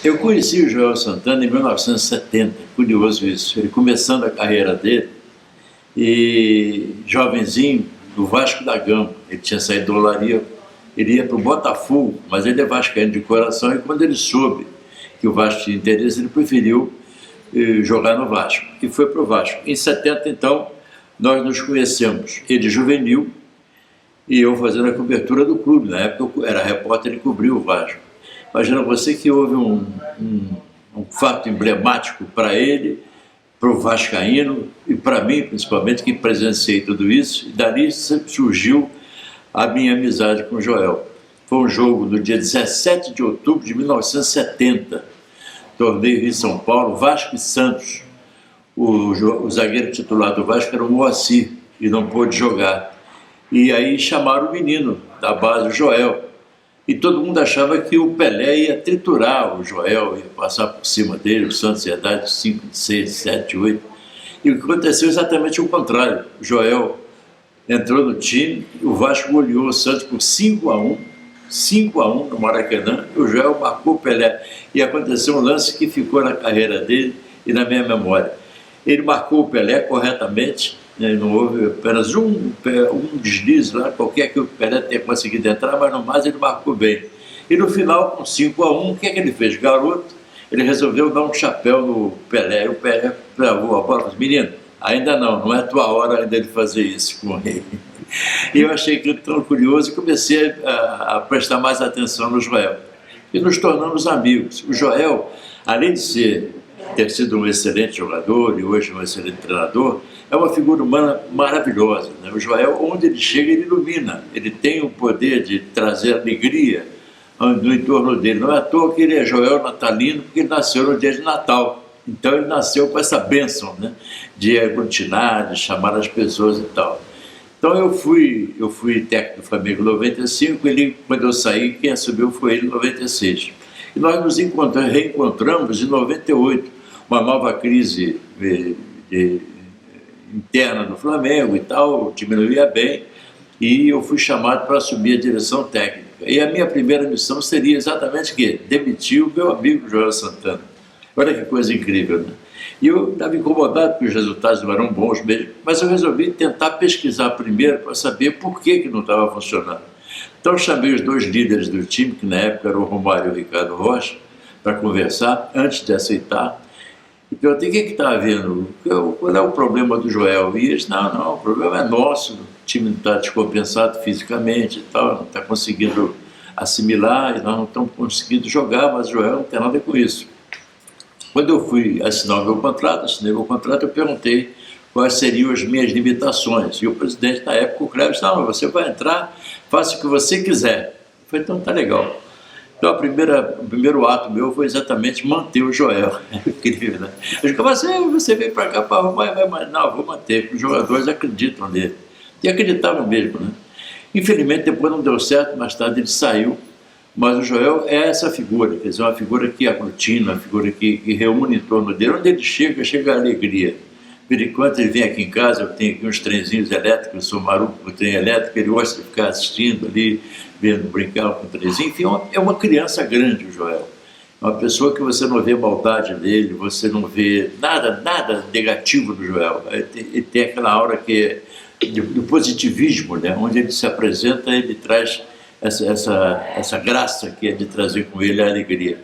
Eu conheci o Joel Santana em 1970, curioso isso. Ele começando a carreira dele, e jovenzinho, do Vasco da Gama. Ele tinha saído do Olaria, ele ia para o Botafogo, mas ele é vascaíno de coração, e quando ele soube que o Vasco tinha interesse, ele preferiu jogar no Vasco, e foi para o Vasco. Em 70, então, nós nos conhecemos, ele juvenil, e eu fazendo a cobertura do clube. Na época eu era repórter e cobria o Vasco. Imagina você que houve um fato emblemático para ele, para o vascaíno, e para mim, principalmente, que presenciei tudo isso, e dali surgiu a minha amizade com o Joel. Foi um jogo no dia 17 de outubro de 1970, torneio em São Paulo, Vasco e Santos. O zagueiro titular do Vasco era o Moacir, e não pôde jogar. E aí chamaram o menino da base, o Joel. E todo mundo achava que o Pelé ia triturar o Joel, ia passar por cima dele, o Santos ia dar de 5, 6, 7, 8. E o que aconteceu exatamente o contrário. O Joel entrou no time, o Vasco goleou o Santos por 5-1, 5-1 no Maracanã, e o Joel marcou o Pelé. E aconteceu um lance que ficou na carreira dele e na minha memória. Ele marcou o Pelé corretamente, não houve apenas um deslize lá, qualquer que o Pelé tenha conseguido entrar, mas no mais ele marcou bem. E no final, com 5-1, o que é que ele fez? Garoto, ele resolveu dar um chapéu no Pelé, e o Pelé travou a bola e disse: menino, ainda não é tua hora ainda de fazer isso com ele. E eu achei aquilo tão curioso e comecei a prestar mais atenção no Joel. E nos tornamos amigos. O Joel, além de ter sido um excelente jogador e hoje um excelente treinador, é uma figura humana maravilhosa, né? O Joel, onde ele chega, ele ilumina. Ele tem o poder de trazer alegria no entorno dele. Não é à toa que ele é Joel natalino, porque ele nasceu no dia de Natal. Então ele nasceu com essa bênção, né, de aglutinar, de chamar as pessoas e tal. Então eu fui técnico do Flamengo em 95, quando eu saí, quem assumiu foi ele em 96. E nós nos reencontramos em 98, uma nova crise interna do Flamengo e tal, o time não ia bem, e eu fui chamado para assumir a direção técnica. E a minha primeira missão seria exatamente o quê? Demitir o meu amigo Joel Santana. Olha que coisa incrível, né? E eu estava incomodado porque os resultados não eram bons mesmo, mas eu resolvi tentar pesquisar primeiro para saber por que não estava funcionando. Então eu chamei os dois líderes do time, que na época eram o Romário e o Ricardo Rocha, para conversar, antes de aceitar, e perguntei: o que está havendo? Qual é o problema do Joel? E eles: não, o problema é nosso, o time não está descompensado fisicamente e tal, não está conseguindo assimilar, e nós não estamos conseguindo jogar, mas o Joel não tem nada a ver com isso. Quando eu fui assinar o meu contrato, eu perguntei quais seriam as minhas limitações. E o presidente, na época, o Kleber, disse: não, mas você vai entrar, faça o que você quiser. Eu falei: então tá legal. Então o primeiro ato meu foi exatamente manter o Joel. Incrível, né? Eu digo: você veio para cá para arrumar, mas não, vou manter, porque os jogadores acreditam nele. E acreditavam mesmo, né? Infelizmente depois não deu certo, mais tarde ele saiu. Mas o Joel é essa figura, quer dizer, uma figura que aglutina, uma figura que reúne em torno dele. Onde ele chega a alegria. Por enquanto ele vem aqui em casa, eu tenho aqui uns trenzinhos elétricos, eu sou maluco com trem elétrico, ele gosta de ficar assistindo ali, vendo, brincar com o trenzinho. Enfim, é uma criança grande o Joel. É uma pessoa que você não vê maldade nele, você não vê nada negativo do Joel. Ele tem aquela aura que é do positivismo, né? Onde ele se apresenta, ele traz essa graça que é de trazer com ele a alegria.